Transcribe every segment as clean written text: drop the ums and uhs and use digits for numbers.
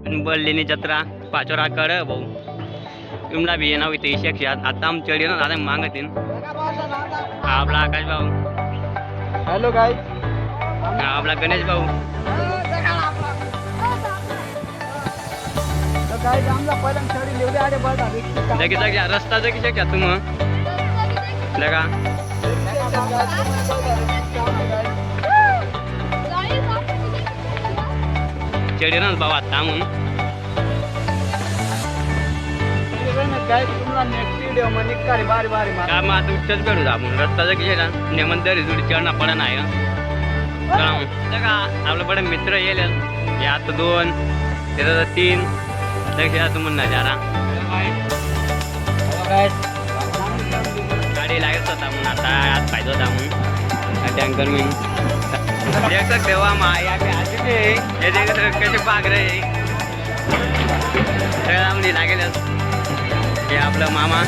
बल्लीनी जत्रा पाचोरा कड भाऊ तुमला भी येणार इथे इशेक आता आम चढी ना दादा मागतील आपला आकाश भाऊ. Hello guys. आपला गणेश भाऊ. तर गाईज आमला पहिल्यांदा चढी लिवले आले बघा लगेच रस्ता जगी शक्या तुम लगा चढी ना भाऊ आता म्हणून गाईज तुम्हाला नेक्स्ट व्हिडिओ मध्ये काय बारी बारी मार का मग आता उच्चच भेटू आपण रस्ता जगी ना नेमन दरी जुडी चढणं पडा नाही का आपलं बडे मित्र येईल हे आता 2 त्याचा 3 लक्ष तुम्हाला नजारा गाडी लागत होता म्हणून आता आज पाहिजे होता म्हणून टँकर मी देख सकते हो हम यहाँ पे आ चुके हैं. ये देख कैसे भाग रहे हैं सगळ्यामध्ये लागेल हे आपलं मामा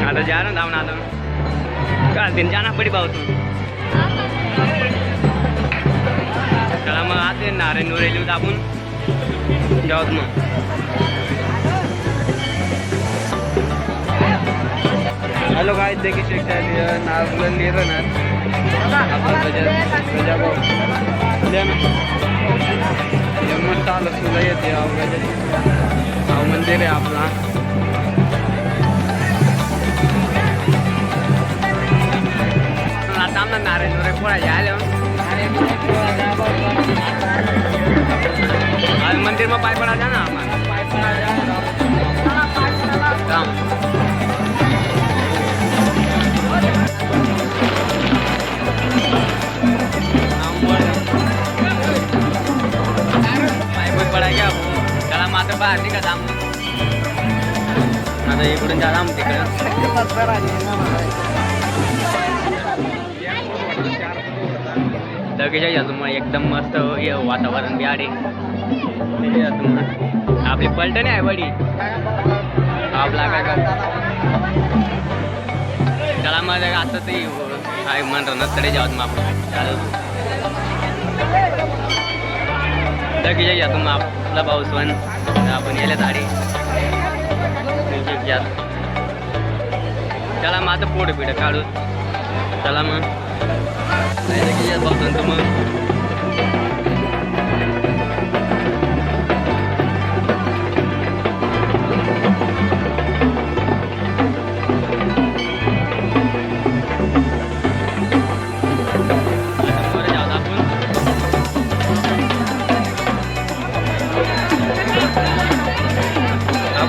आता जा ना धावून आता का दिन जाना पडी भाऊ तू चला मग आते नारे नुरेली दाबून जाऊत मग. हॅलो गाईज देखील शकता आपलं लिहिलं ना आपलं गजा भाऊ मस्त आलं सुद्धा येते भाऊ मंदिर आहे आपला. आता आमना नारे नुरे पोळायचे आले आज मंदिर में पाय पड़ा जाना पाय पड़ा गया चला मात्र बाहेर निघा दाम आता इकडून जा दाम तिकडे लगेच तुम्हाला एकदम मस्त वातावरण बी आडे आपली पलटण आहे बडी आपला काय त्याला मग आता ते म्हणतो नसतडे जाऊ मग आपण लगेच या तुम्ही आपला भाऊ सण आपण गेल्या झाडी त्याला मग आता पोट पिढ काढू चला मग लगेच बघतो मग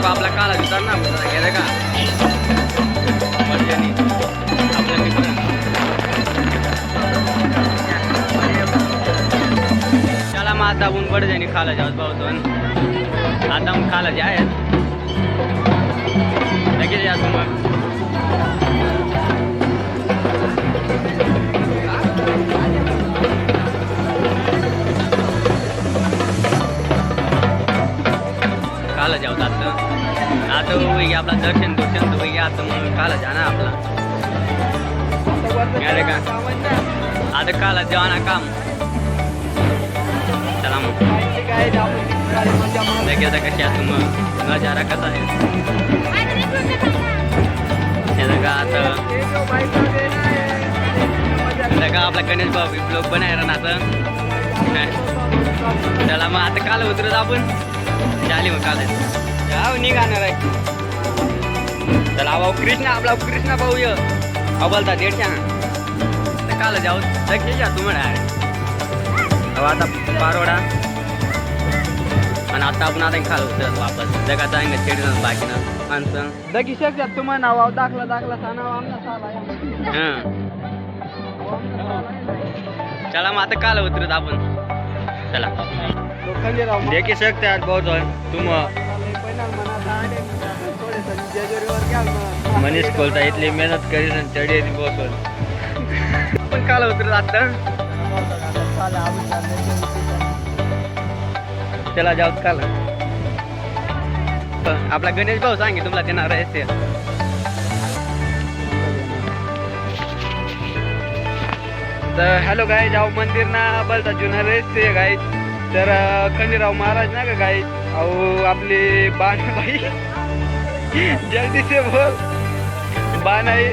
आपला काला विचार ना गेलं का आपल्या मित्र चला मग आता ऊन पड जाईन खाला जाऊ भाऊ आता मग खाला जे आहेत लगेच या मग खाला जाऊ आता वही आपला दर्शन तो वही आता मग काला जाना आपला का आता काला जाना काम चला मग लगेच कशा मग नजारा कसा आहे का आता आपला गणेश भाऊ ब्लॉग बनायला ना आता चला मग आता काल उतरत आपण झाली मग काल जाऊ निघाणार आहे चला भाऊ कृष्णा आपला कृष्णा भाऊ ये बोलता 150 काल जाऊ लगेच जा तुम्हाला आता पारोडा आणि आता आपण आता खाल उतरत वापस जगात जाएंगे चेडणं बाकी ना माणसं दगी शकतात तुम्हाला नाव दाखला सांगा आमना हां चला मग आता काल उतरत आपण चला देखी शकतात बहुत तुम मनीष बोलता इतली मेहनत करी चढी बहुत पण काल उतरत आता चला जाऊ काल आपला गणेश भाऊ सांगे तुम्हाला त्यांना रहस्य तर हॅलो गाईज जाऊ मंदिर ना बोलता जुना रहस्य गाईज तर खंडीराव महाराज ना का गाई अहो आपली बाणबाई जल्दी से बोल बाणाई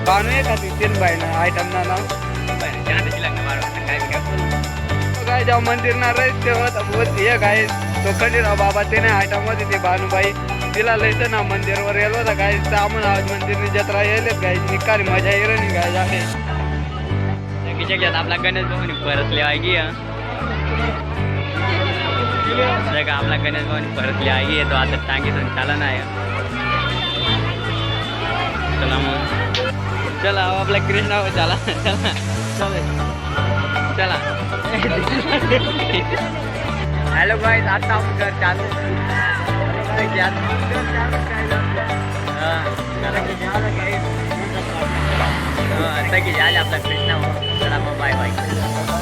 बाणू आहे का ती तीन बाई ना आयटम ना नाव काय जेव्हा मंदिर ना राहील तेव्हा बोल ये गाय तो खंडीराव बाबा ते नाही आयटम मध्ये ती बाणूबाई तिला लयचं ना मंदिरवर गेलो होता काय सामान आज मंदिरनी जत्रा येईल गाय निकारी मजा येईल नाही गाय झाले नक्कीच आपला गणेश भाऊनी परतले आहे की जगा आपला गणेश भाऊनी परतले आहे तो आता टांगीतून चाला नाही चला मग चला आपला कृष्णा चला चला चला हॅलो गाइस आता आपण घर चालू आपला कृष्णा चला मग बाय बाय